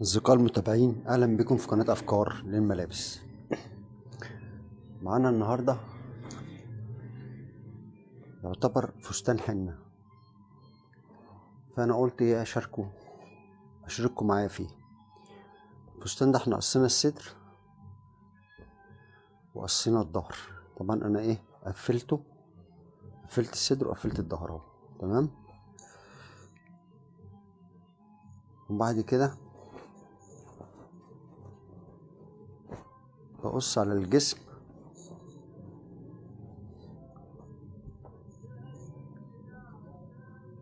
أصدقائي المتابعين، أهلا بكم في قناة أفكار للملابس. معانا النهاردة يعتبر فستان حنة، فأنا قلت إيه أشارككم معايا فيه. الفستان ده احنا قصينا الصدر وقصينا الظهر. طبعا أنا قفلت الصدر وقفلت الظهر اهو، تمام. وبعد كده بقص على الجسم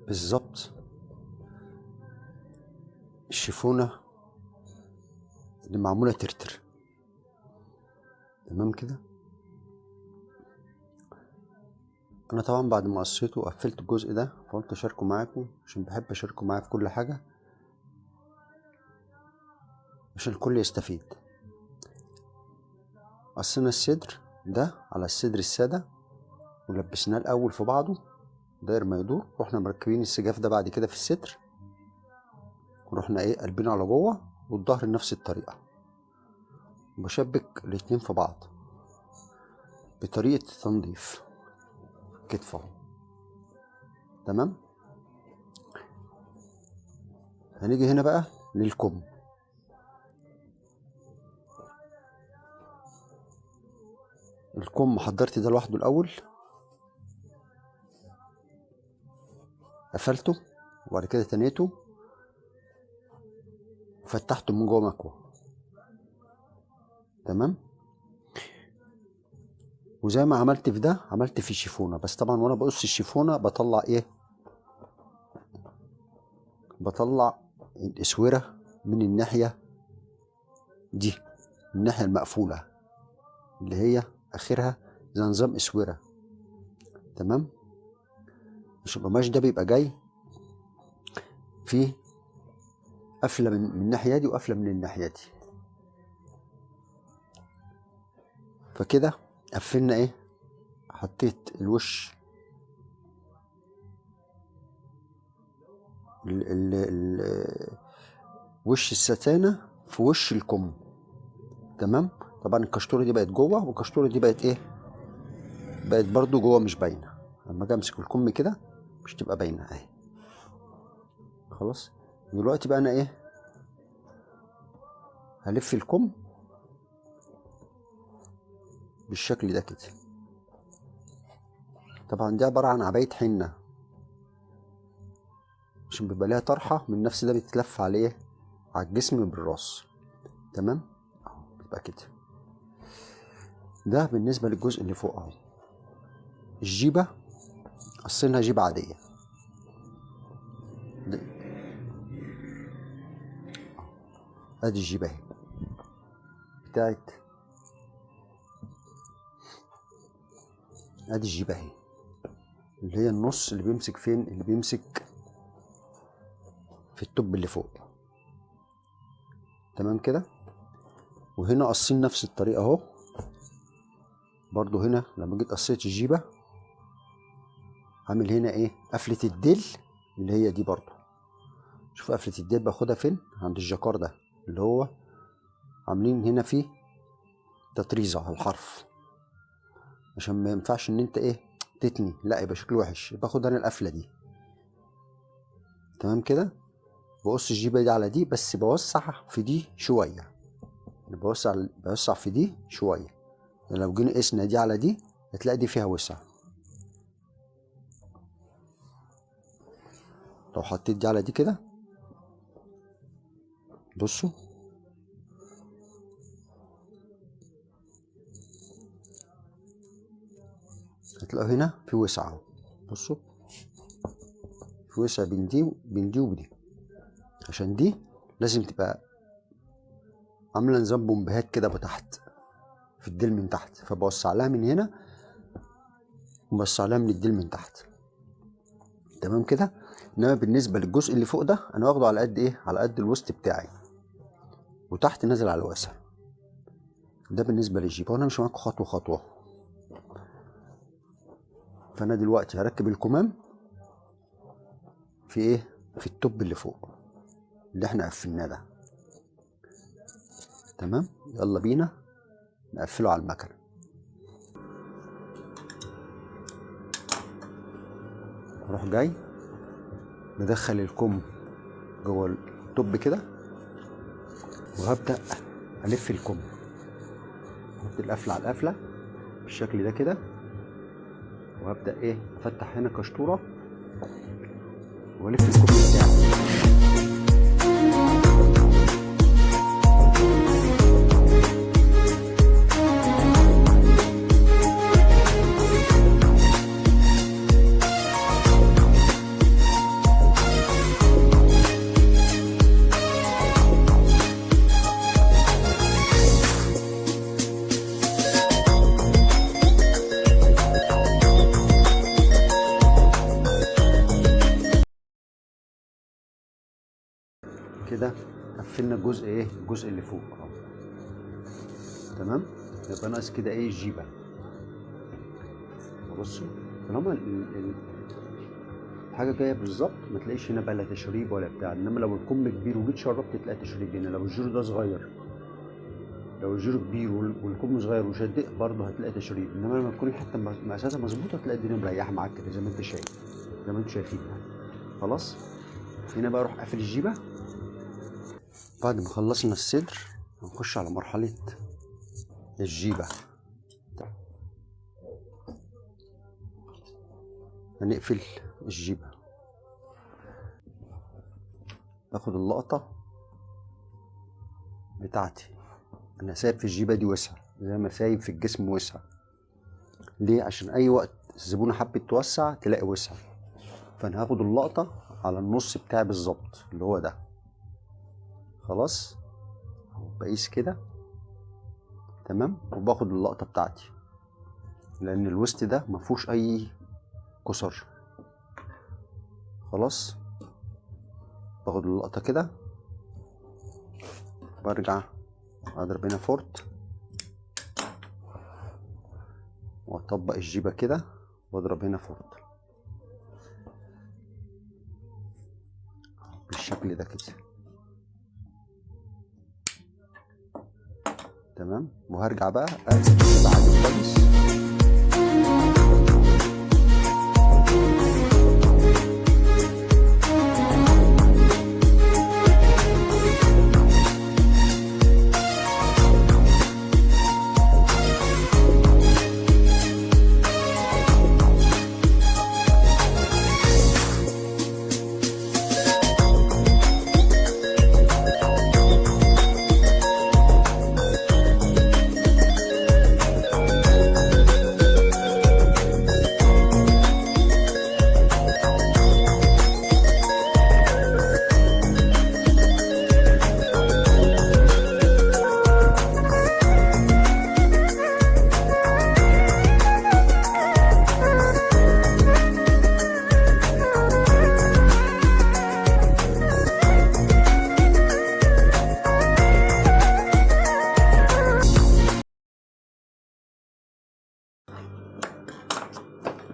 بالظبط الشيفونة اللي معمولة ترتر، تمام كده. انا طبعا بعد ما قصيته وقفلت الجزء ده فقلت اشاركه معاكم، عشان بحب اشاركه معايا في كل حاجة عشان الكل يستفيد. قصينا الصدر ده على الصدر السادة ولبسناه الاول في بعضه داير ما يدور، رحنا مركبين السجاف ده بعد كده في الصدر، ورحنا قلبينه على جوه، والظهر نفس الطريقة، وبشبك الاتنين في بعض بطريقة تنظيف كتف اهو، تمام. هنيجي هنا بقى للكم. الكم حضرت ده لوحده الاول، قفلته وبعد كده تنيته وفتحته من جوه مكوى، تمام. وزي ما عملت في ده عملت في الشيفونه، بس طبعا وانا بقص الشيفونه بطلع الاسوره من الناحيه دي، الناحيه المقفوله اللي هي اخرها زي نظام اسوره، تمام. مش القماش ده بيبقى جاي فيه قفله من الناحيه دي وقفله من الناحيه دي، فكده قفلنا حطيت الوش وش الستانة في وش الكم، تمام. طبعا الكشتورة دي بقت جوه، والكشتورة دي بقت برضو جوه مش باينة. لما اجي امسك الكم كده مش تبقى باينة اهي. خلاص، دلوقتي بقى انا هلف الكم بالشكل ده كده. طبعا دي عبارة عن عباية حنة، عشان بيبقى ليها طرحة من نفس ده بيتلف عليه على الجسم بالراس، تمام اهو بيبقى كده. ده بالنسبة للجزء اللي فوق اهو. الجيبة قصينها جيبة عادية، ادي الجيبة اهي بتاعت، ادي الجيبة اهي اللي هي النص اللي بيمسك فين، اللي بيمسك في التوب اللي فوق، تمام كده. وهنا قصين نفس الطريقة اهو برضو. هنا لما جيت قصيت الجيبة عامل هنا قفلة الديل اللي هي دي برضو. شوف قفلة الديل باخدها فين، عند الجاكار ده اللي هو عاملين هنا فيه تطريزة على الحرف، عشان ما ينفعش ان انت تتني، لا يبقى شكله وحش. باخد انا القفلة دي، تمام كده. بقص الجيبة دي على دي، بس بوسع في دي شوية، بوسع في دي شوية. يعني لو جينا قسنا دي على دي هتلاقي دي فيها وسع. لو حطيت دي على دي كده بصوا هتلاقوا هنا في وسع اهو، بصوا في وسع بين دي ودي، عشان دي لازم تبقى عامله نظام بومبهات كده بتحت في الديل من تحت، فبوسع لها من هنا وبوسع لها من الديل من تحت، تمام كده. انما بالنسبه للجزء اللي فوق ده انا واخده على قد على قد الوسط بتاعي، وتحت نازل على الواسع. ده بالنسبه للجيب، وانا مش معاكم خطوه خطوه. فانا دلوقتي هركب الكمام في في التوب اللي فوق اللي احنا قفلناه ده، تمام. يلا بينا نقفله على المكنه. اروح جاي مدخل الكم جوه التوب كده، وهبدا الف الكم، احط القفله على القفله بالشكل ده كده، وهبدا ايه افتح هنا كشطوره والف الكم بتاعي. كده قفلنا الجزء ايه الجزء اللي فوق اهو. تمام. يبقى ناقص كده ايه الجيبه. بصوا طالما الحاجه جايه بالظبط ما تلاقيش هنا بقى لا تشريب ولا بتاع، انما لو الكم كبير وجيت شربت تلاقي تشريب هنا. لو الجيرو ده صغير، لو الجيرو كبير والكم صغير وشدق برضه هتلاقي تشريب، انما لما تكون الحته مقاساتها مظبوطه تلاقي الدنيا مريحه معاك كده زي ما انت شايف، زي ما انتم شايفين يعني. خلاص. هنا بقى اروح قافل الجيبه. بعد ما خلصنا الصدر هنخش على مرحلة الجيبة. هنقفل الجيبة، باخد اللقطة بتاعتي. انا سايب في الجيبة دي وسعة زي ما سايب في الجسم وسعة. ليه؟ عشان اي وقت الزبونة حبت توسع تلاقي وسعة. فانا هاخد اللقطة على النص بتاعي بالظبط اللي هو ده. خلاص. بقيس كده. تمام. وباخد اللقطة بتاعتي لان الوسط ده مفهوش اي كسر. خلاص. باخد اللقطة كده، برجع اضرب هنا فورت واطبق الجيبة كده واضرب هنا فورت بالشكل ده كده. تمام. وهرجع بقى اقفل بعد كويس.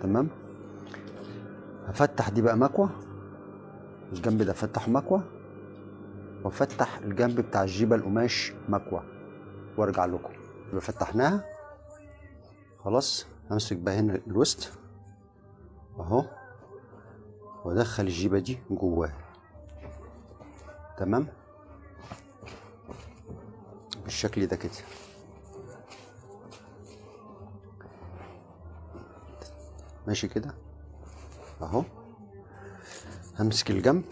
تمام. هفتح دي بقى مكوة، الجنب ده افتحه مكوة، وافتح الجنب بتاع الجيبة القماش مكوة وارجع لكم. يبقى فتحناها خلاص. همسك بقى هنا الوسط اهو وادخل الجيبة دي جواها. تمام. بالشكل ده كده. ماشي كده اهو. همسك الجنب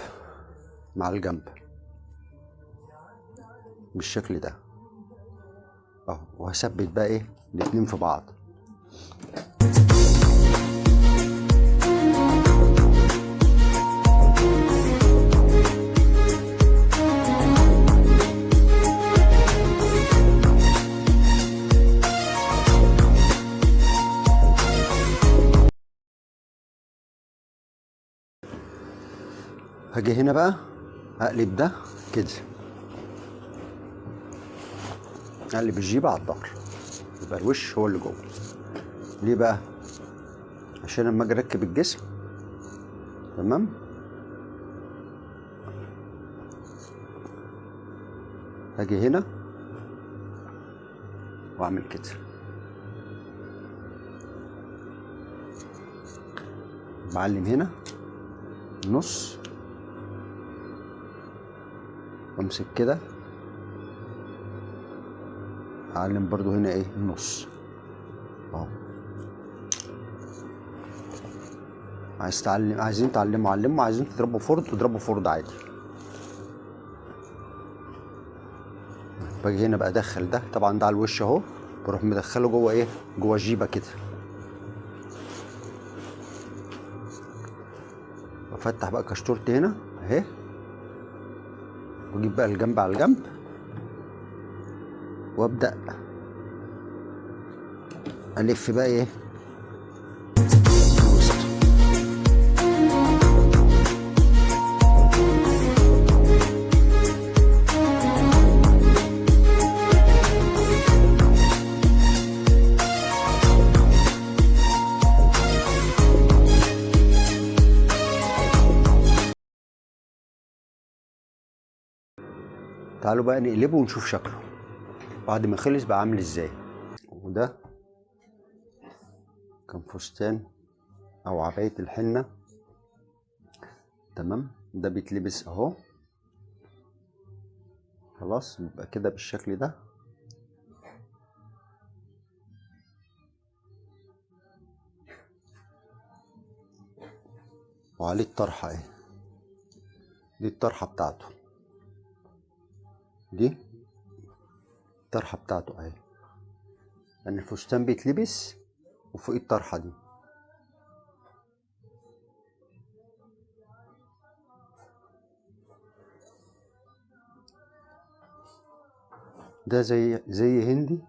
مع الجنب بالشكل ده اهو، وهثبت بقى ايه الاتنين في بعض. هاجي هنا بقى اقلب ده كده، اقلب الجيبة على الظهر يبقى الوش هو اللي جوه. ليه بقى؟ عشان لما اجي اركب الجسم تمام هاجي هنا واعمل كده. معلم هنا نص، وامسك كده اعلم برضو هنا ايه النص اهو. عايزين تعلموا علموا، عايزين تضربوا فرد تضربوا فرد عادي. باجي هنا بقى ادخل ده، طبعا ده على الوش اهو، بروح مدخله جوه ايه، جوه الجيبه كده، وافتح بقى كشتورتي هنا اهي، واجيب بقى الجنب على الجنب، وابدا الف بقى ايه الوسط. تعالوا بقى نقلبه ونشوف شكله بعد ما خلص بقى عامل ازاي. وده كان فستان او عباية الحنة، تمام. ده بيتلبس اهو، خلاص يبقى كده بالشكل ده. وعليه الطرحة اهي، دي الطرحة بتاعته، دي الطرحة بتاعته اهي، يعني الفستان بيتلبس وفوق الطرحة دي. ده زي هندي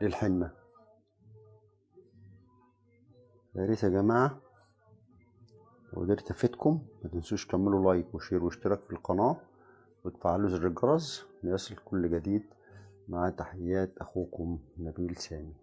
للحنة. يا ريت يا جماعة لو قدرت افيدكم ما تنسوش تعملوا لايك وشير واشتراك في القناة وتفعلوا زر الجرس ليصل كل جديد. مع تحيات اخوكم نبيل سامي.